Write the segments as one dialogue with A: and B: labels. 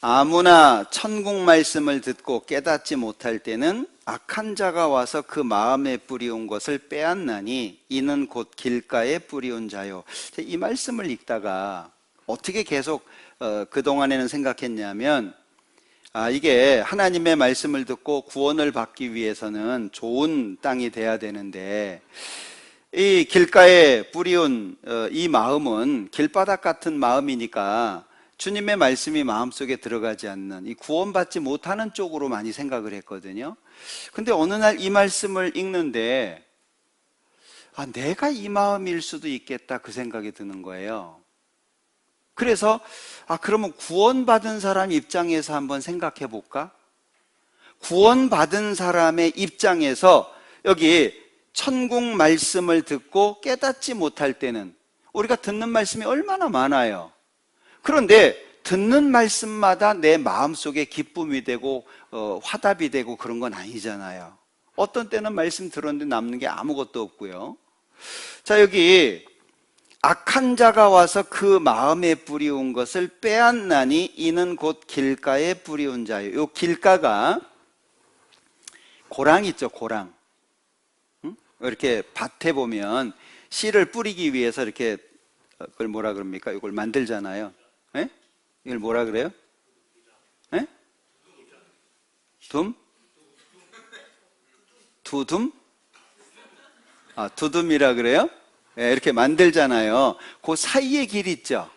A: 아무나 천국 말씀을 듣고 깨닫지 못할 때는 악한 자가 와서 그 마음에 뿌리온 것을 빼앗나니 이는 곧 길가에 뿌리온 자요. 이 말씀을 읽다가 어떻게 계속 그동안에는 생각했냐면, 이게 하나님의 말씀을 듣고 구원을 받기 위해서는 좋은 땅이 돼야 되는데, 이 길가에 뿌리온 이 마음은 길바닥 같은 마음이니까 주님의 말씀이 마음속에 들어가지 않는, 이 구원받지 못하는 쪽으로 많이 생각을 했거든요. 근데 어느 날 이 말씀을 읽는데 내가 이 마음일 수도 있겠다, 그 생각이 드는 거예요. 그래서 그러면 구원받은 사람 입장에서 한번 생각해 볼까? 구원받은 사람의 입장에서 여기 천국 말씀을 듣고 깨닫지 못할 때는, 우리가 듣는 말씀이 얼마나 많아요. 그런데 듣는 말씀마다 내 마음속에 기쁨이 되고 화답이 되고 그런 건 아니잖아요. 어떤 때는 말씀 들었는데 남는 게 아무것도 없고요. 자, 여기 악한 자가 와서 그 마음에 뿌리온 것을 빼앗나니 이는 곧 길가에 뿌리온 자예요. 이 길가가 고랑 있죠, 고랑. 이렇게 밭에 보면 씨를 뿌리기 위해서 이렇게, 그걸 뭐라 그럽니까? 이걸 만들잖아요. 예? 이걸 뭐라 그래요? 예? 둠? 두둠? 두둠이라 그래요? 예, 이렇게 만들잖아요. 그 사이의 길 있죠?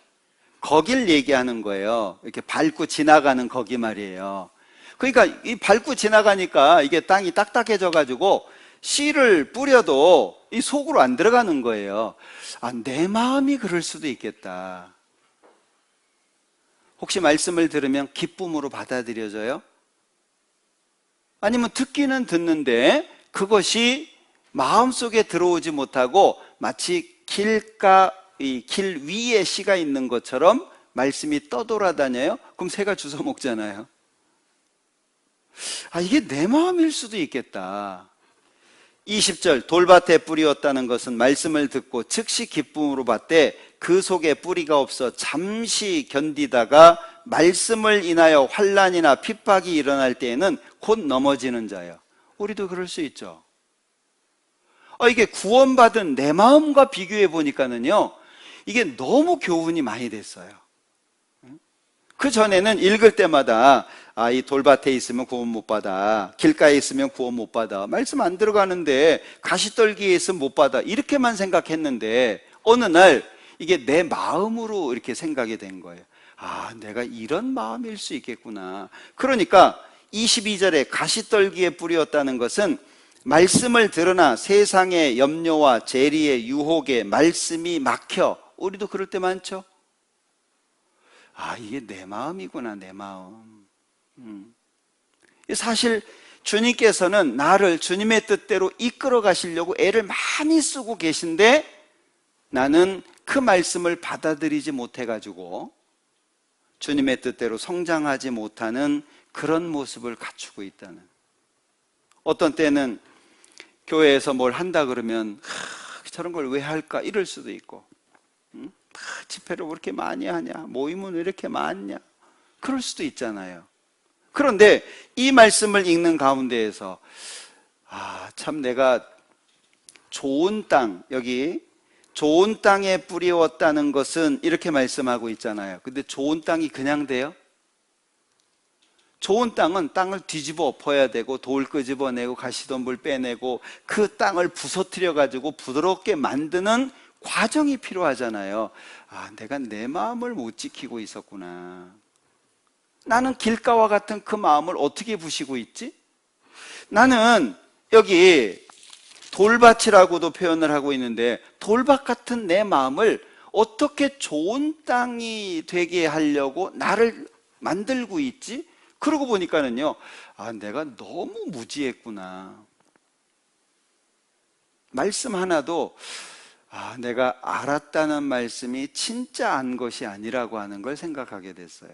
A: 거길 얘기하는 거예요. 이렇게 밟고 지나가는 거기 말이에요. 그러니까 이 밟고 지나가니까 이게 땅이 딱딱해져 가지고 씨를 뿌려도 이 속으로 안 들어가는 거예요. 내 마음이 그럴 수도 있겠다. 혹시 말씀을 들으면 기쁨으로 받아들여져요? 아니면 듣기는 듣는데 그것이 마음속에 들어오지 못하고 마치 길가, 이 길 위에 씨가 있는 것처럼 말씀이 떠돌아다녀요? 그럼 새가 주워 먹잖아요. 이게 내 마음일 수도 있겠다. 20절, 돌밭에 뿌리었다는 것은 말씀을 듣고 즉시 기쁨으로 받되 그 속에 뿌리가 없어 잠시 견디다가 말씀을 인하여 환난이나 핍박이 일어날 때에는 곧 넘어지는 자예요. 우리도 그럴 수 있죠. 이게 구원받은 내 마음과 비교해 보니까는요, 이게 너무 교훈이 많이 됐어요. 그 전에는 읽을 때마다 이 돌밭에 있으면 구원 못 받아, 길가에 있으면 구원 못 받아, 말씀 안 들어가는데 가시떨기에 있으면 못 받아, 이렇게만 생각했는데 어느 날 이게 내 마음으로 이렇게 생각이 된 거예요. 내가 이런 마음일 수 있겠구나. 그러니까 22절에 가시떨기에 뿌렸다는 것은 말씀을 들으나 세상의 염려와 재리의 유혹에 말씀이 막혀. 우리도 그럴 때 많죠? 이게 내 마음이구나, 내 마음. 사실 주님께서는 나를 주님의 뜻대로 이끌어 가시려고 애를 많이 쓰고 계신데 나는 그 말씀을 받아들이지 못해가지고 주님의 뜻대로 성장하지 못하는 그런 모습을 갖추고 있다는. 어떤 때는 교회에서 뭘 한다 그러면 저런 걸 왜 할까 이럴 수도 있고, 집회를 왜 이렇게 많이 하냐, 모임은 왜 이렇게 많냐, 그럴 수도 있잖아요. 그런데 이 말씀을 읽는 가운데에서 참 내가 좋은 땅, 여기 좋은 땅에 뿌리웠다는 것은 이렇게 말씀하고 있잖아요. 근데 좋은 땅이 그냥 돼요? 좋은 땅은 땅을 뒤집어 엎어야 되고 돌 끄집어내고 가시덤불 빼내고 그 땅을 부서뜨려 가지고 부드럽게 만드는 과정이 필요하잖아요. 내가 내 마음을 못 지키고 있었구나. 나는 길가와 같은 그 마음을 어떻게 부시고 있지? 나는 여기 돌밭이라고도 표현을 하고 있는데 돌밭 같은 내 마음을 어떻게 좋은 땅이 되게 하려고 나를 만들고 있지? 그러고 보니까는요, 내가 너무 무지했구나. 말씀 하나도 내가 알았다는 말씀이 진짜 안 것이 아니라고 하는 걸 생각하게 됐어요.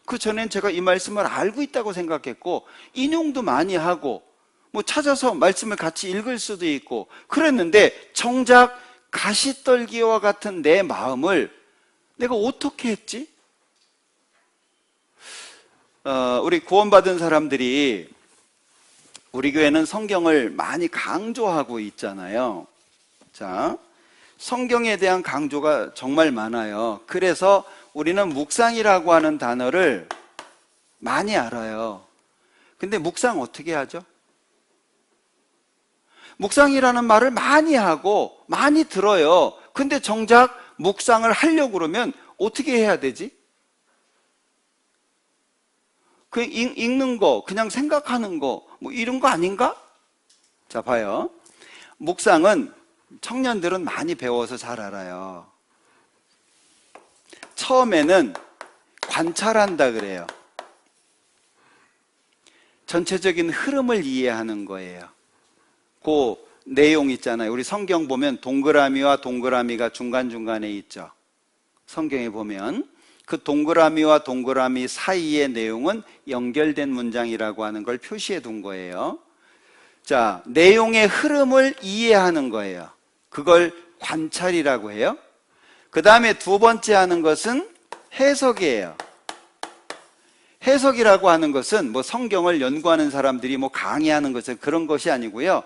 A: 그 전엔 제가 이 말씀을 알고 있다고 생각했고 인용도 많이 하고 뭐 찾아서 말씀을 같이 읽을 수도 있고 그랬는데 정작 가시떨기와 같은 내 마음을 내가 어떻게 했지? 우리 구원받은 사람들이 우리 교회는 성경을 많이 강조하고 있잖아요. 자, 성경에 대한 강조가 정말 많아요. 그래서 우리는 묵상이라고 하는 단어를 많이 알아요. 근데 묵상 어떻게 하죠? 묵상이라는 말을 많이 하고 많이 들어요. 근데 정작 묵상을 하려고 그러면 어떻게 해야 되지? 그 읽는 거, 그냥 생각하는 거, 뭐 이런 거 아닌가? 자, 봐요. 묵상은 청년들은 많이 배워서 잘 알아요. 처음에는 관찰한다 그래요. 전체적인 흐름을 이해하는 거예요. 그 내용 있잖아요. 우리 성경 보면 동그라미와 동그라미가 중간중간에 있죠. 성경에 보면 그 동그라미와 동그라미 사이의 내용은 연결된 문장이라고 하는 걸 표시해 둔 거예요. 자, 내용의 흐름을 이해하는 거예요. 그걸 관찰이라고 해요. 그 다음에 두 번째 하는 것은 해석이에요. 해석이라고 하는 것은 뭐 성경을 연구하는 사람들이 뭐 강의하는 것은 그런 것이 아니고요.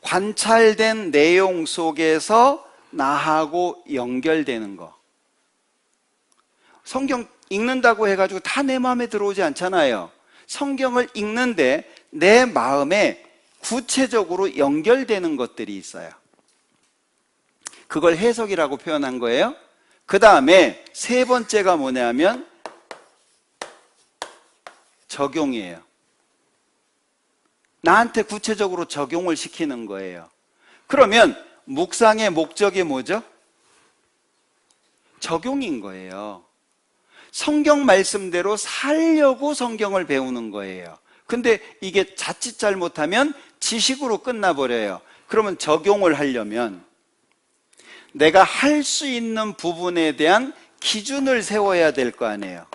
A: 관찰된 내용 속에서 나하고 연결되는 거. 성경 읽는다고 해가지고 다 내 마음에 들어오지 않잖아요. 성경을 읽는데 내 마음에 구체적으로 연결되는 것들이 있어요. 그걸 해석이라고 표현한 거예요. 그 다음에 세 번째가 뭐냐면 적용이에요. 나한테 구체적으로 적용을 시키는 거예요. 그러면 묵상의 목적이 뭐죠? 적용인 거예요. 성경 말씀대로 살려고 성경을 배우는 거예요. 근데 이게 자칫 잘못하면 지식으로 끝나버려요. 그러면 적용을 하려면 내가 할 수 있는 부분에 대한 기준을 세워야 될 거 아니에요.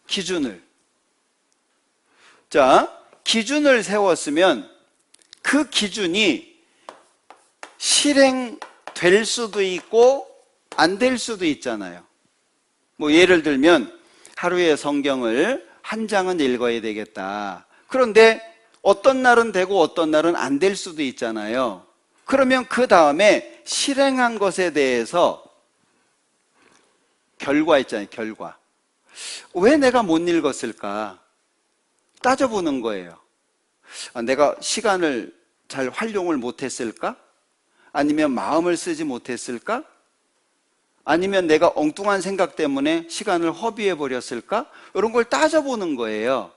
A: 기준을. 자, 기준을 세웠으면 그 기준이 실행될 수도 있고 안 될 수도 있잖아요. 뭐 예를 들면 하루에 성경을 한 장은 읽어야 되겠다. 그런데 어떤 날은 되고 어떤 날은 안 될 수도 있잖아요. 그러면 그 다음에 실행한 것에 대해서 결과 있잖아요. 결과. 왜 내가 못 읽었을까? 따져보는 거예요. 내가 시간을 잘 활용을 못했을까? 아니면 마음을 쓰지 못했을까? 아니면 내가 엉뚱한 생각 때문에 시간을 허비해 버렸을까? 이런 걸 따져보는 거예요.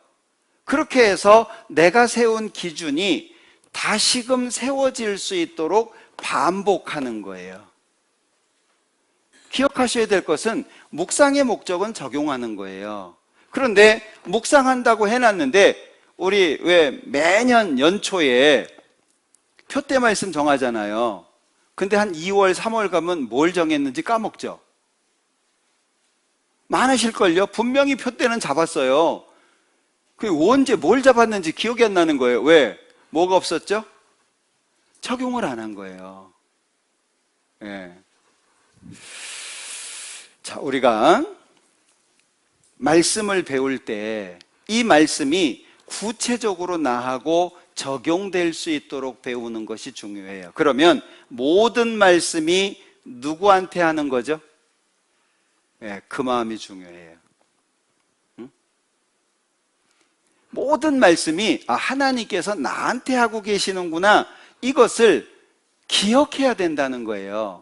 A: 그렇게 해서 내가 세운 기준이 다시금 세워질 수 있도록 반복하는 거예요. 기억하셔야 될 것은 묵상의 목적은 적용하는 거예요. 그런데 묵상한다고 해놨는데 우리 왜 매년 연초에 표대 말씀 정하잖아요. 근데 한 2월, 3월 가면 뭘 정했는지 까먹죠. 많으실걸요? 분명히 표대는 잡았어요. 언제 뭘 잡았는지 기억이 안 나는 거예요. 왜? 뭐가 없었죠? 적용을 안 한 거예요. 예. 자, 우리가 말씀을 배울 때 이 말씀이 구체적으로 나하고 적용될 수 있도록 배우는 것이 중요해요. 그러면 모든 말씀이 누구한테 하는 거죠? 예, 그 마음이 중요해요. 응? 모든 말씀이 하나님께서 나한테 하고 계시는구나, 이것을 기억해야 된다는 거예요.